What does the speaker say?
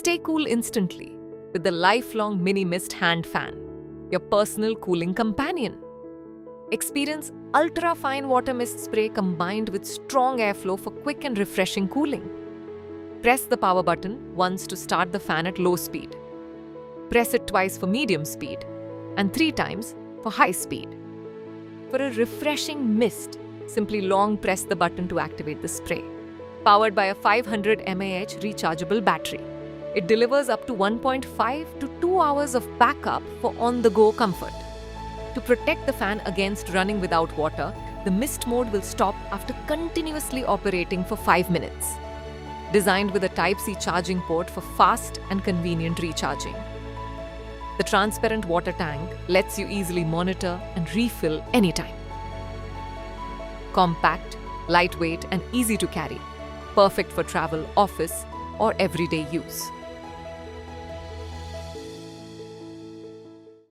Stay cool instantly with the lifelong mini mist hand fan, your personal cooling companion. Experience ultra-fine water mist spray combined with strong airflow for quick and refreshing cooling. Press the power button once to start the fan at low speed. Press it twice for medium speed and 3 times for high speed. For a refreshing mist, simply long press the button to activate the spray. Powered by a 500 mAh rechargeable battery, it delivers up to 1.5 to 2 hours of backup for on-the-go comfort. To protect the fan against running without water, the mist mode will stop after continuously operating for 5 minutes. Designed with a Type-C charging port for fast and convenient recharging. The transparent water tank lets you easily monitor and refill anytime. Compact, lightweight, and easy to carry. Perfect for travel, office, or everyday use.